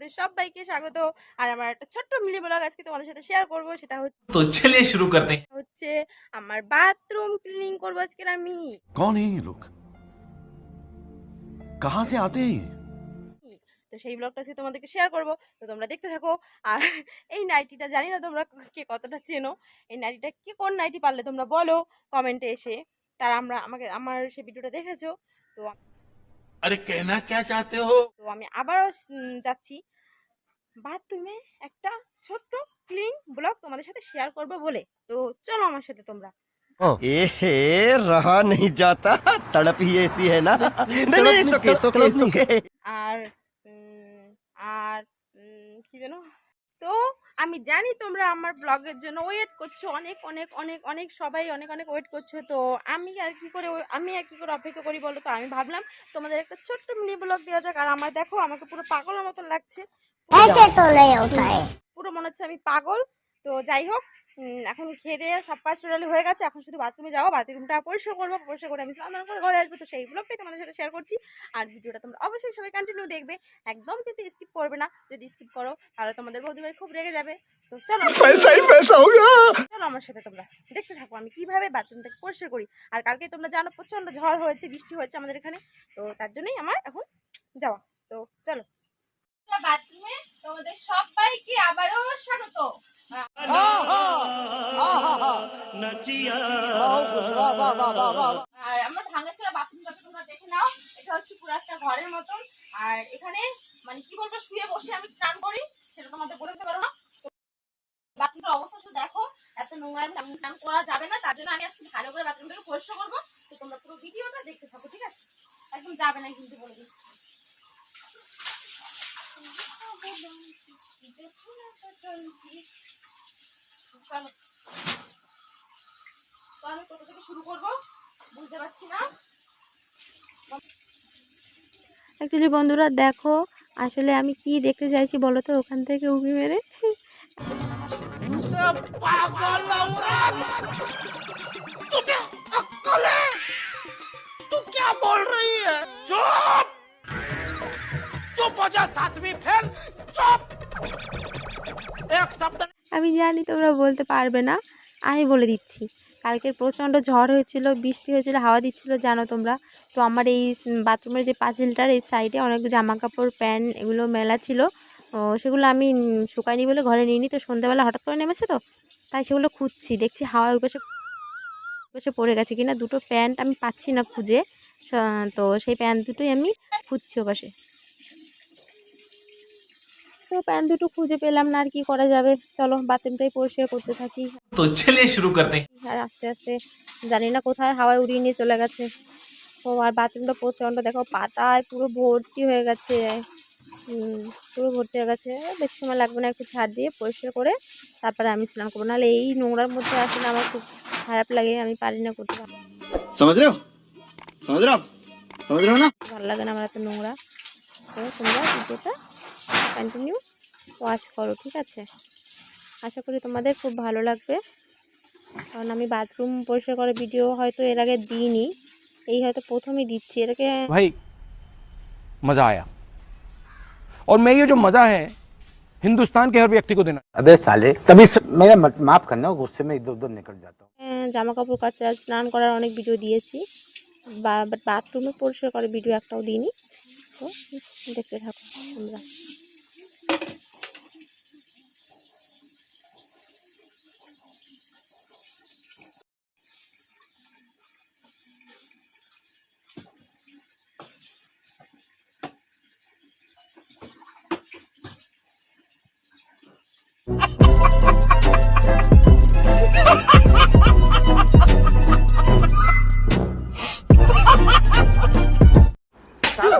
তোমাদের সবাইকে স্বাগত। আর আমার একটা ছোট্ট মিনি ব্লগ আজকে তোমাদের সাথে শেয়ার করব, সেটা तो चलिए शुरू करते हैं। হচ্ছে আমার বাথরুম ক্লিনিং করব আজকে আমি। कौन है ये लोग? कहाँ से आते हैं ये? তো সেই ব্লগটা আজকে তোমাদেরকে শেয়ার করব, তো তোমরা দেখতে থাকো। আর এই নাইটিটা জানি না তোমরা কে কতটা চেনো, এই নাইটিটা কে কোন নাইটি পারলে তোমরা বলো কমেন্টে এসে। তার আমার সেই ভিডিওটা দেখেছো। তো अरे कहना क्या चाहते हो? আমি আবারও যাচ্ছি বাথরুমে একটা ছোট্ট ক্লিন ব্লগ তোমাদের সাথে শেয়ার করব বলে। তো চলো আমার সাথে তোমরা। एहे रहा नहीं जाता तड़प ही ऐसी है ना नहीं नहीं सुके सुके सुके আর আর কি যেন, তো আমি জানি তোমরা আমার ব্লগের জন্য ওয়েট করছো, অনেক অনেক অনেক অনেক সবাই অনেক অনেক ওয়েট করছো। তো আমি আর কি করে অপেক্ষা করি বলো। তো আমি ভাবলাম তোমাদের একটা ছোট্ট মিনি ব্লগ দেওয়া যাক। আর আমার দেখো আমাকে পুরো পাগলের মতন লাগছে, পুরো মনে হচ্ছে আমি পাগল। তো যাই হোক, এখন খেয়ে দিয়ে সব কাজ টোটালি হয়ে গেছে, এখন শুধু বাথরুমে যাবো, বাথরুমটা পরিষ্কার করবো, পরিষ্কার করে আমি স্নান করে ঘরে আসবো। তো সেই ব্লগটাই তোমাদের সাথে শেয়ার করছি। আর ভিডিওটা তোমরা অবশ্যই সবাই কন্টিনিউ দেখবে, একদম কিন্তু স্কিপ করবে না। যদি স্কিপ করো তাহলে তোমাদের বৌদিভাই খুব রেগে যাবে। তো চলো চলো আমার সাথে তোমরা দেখতে থাকো আমি কিভাবে বাথরুমটাকে পরিষ্কার করি। আর কালকে তোমরা জানো প্রচন্ড ঝড় হয়েছে, বৃষ্টি হয়েছে আমাদের এখানে। তো তার জন্যই আমার এখন যাওয়া। তো চলো বাথরুমে তোমাদের সবাইকে আবারও স্বাগত। আর আমার ভাঙাচোরা বাথরুমটা তোমরা দেখে নাও, এটা হচ্ছে পুরো একটা ঘরের মতন। আর এখানে মানে কি বলবো, শুয়ে বসে আমি স্নান করি, সেটা তোমাদের বলতে পারো না। বাথরুমটার অবস্থা শুধু দেখো, এত নোংরা স্নান করা যাবে না। তার জন্য আমি আজকে ভালো করে বাথরুমটাকে পরিষ্কার করবো। তো তোমরা পুরো ভিডিওটা দেখতে থাকো, ঠিক আছে? একদম যাবে না কিন্তু, বলে দিচ্ছি। চলো তো আমি কোথা থেকে শুরু করবো বুঝতে পারছি না। অ্যাকচুয়ালি বন্ধুরা দেখো, আসলে আমি কি দেখতে চাইছি বলো তো, ওখান থেকে উঁকি মেরে तुझे अक्ल है तू क्या बोल रही है चुप चुप हो जा सातवीं फेल चुप एक शब्द আমি জানি তোমরা বলতে পারবে না, আমি বলে দিচ্ছি। কালকে প্রচণ্ড ঝড় হয়েছিল, বৃষ্টি হয়েছিল, হাওয়া দিচ্ছিল জানো তোমরা। তো আমার এই বাথরুমের যে পাঁচিলটার এই সাইডে অনেক জামা কাপড় প্যান্ট এগুলো মেলা ছিল, সেগুলো আমি শুকাইনি বলে ঘরে নিয়ে নিই। তো সন্ধ্যাবেলা হঠাৎ করে নেমেছে, তো তাই সেগুলো খুঁজছি, দেখছি হাওয়া ওই পাশে পড়ে গেছে কিনা। দুটো প্যান্ট আমি পাচ্ছি না খুঁজে, তো সেই প্যান্ট দুটোই আমি খুঁজছি ও পাশে। তো প্যান্ট দুটো খুঁজে পেলাম না, আর কি করা যাবে। চলো বাথরুমটাই পরিষ্কার করতে থাকি। तो चलिए शुरू करते हैं। আর আস্তে আস্তে জানি না কোথায় হাওয়ায় উড়িয়ে নিয়ে চলে গেছে। তো আর বাথরুমটা প্রচণ্ড দেখো পাতায় পুরো ভর্তি হয়ে গেছে, পুরো ভর্তি হয়ে গেছে। বেশি সময় লাগবে না, একটু ছাড় দিয়ে পরিষ্কার করে তারপরে আমি স্নান করবো। নাহলে এই নোংরার মধ্যে আসলে আমার খুব খারাপ লাগে, আমি পারি না করতে। समझ रहे हो समझ रहे हो समझ रहे हो ना ভালো লাগে না আমার এত নোংরা। তো তোমরা ভিডিওটা কন্টিনিউ ওয়াচ করো, ঠিক আছে? আশা করি তোমাদের খুব ভালো লাগবে, কারণ আমি বাথরুম পরিষ্কার করে ভিডিও হয়তো এর আগে দিইনি, এই হয়তো প্রথমই দিচ্ছি। এর আগে भाई मजा आया और मैं ये जो मजा है हिंदुस्तान के हर व्यक्ति को देना। अबे साले तभी मेरा माफ करना, गुस्से में इधर उधर निकल जाता हूँ। জামা কাপড় কাচা স্নান করার অনেক ভিডিও দিয়েছি, বাট বাথরুমে পরিষ্কার করে ভিডিও একটাও দিইনি। তো দেখতে থাকো তোমরা।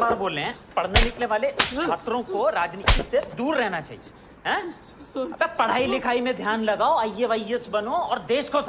बार बोल रहे हैं पढ़ने निकले वाले छात्रों को राजनीति से दूर रहना चाहिए हैं? अबे पढ़ाई लिखाई में ध्यान लगाओ, आईएएस बनो और देश को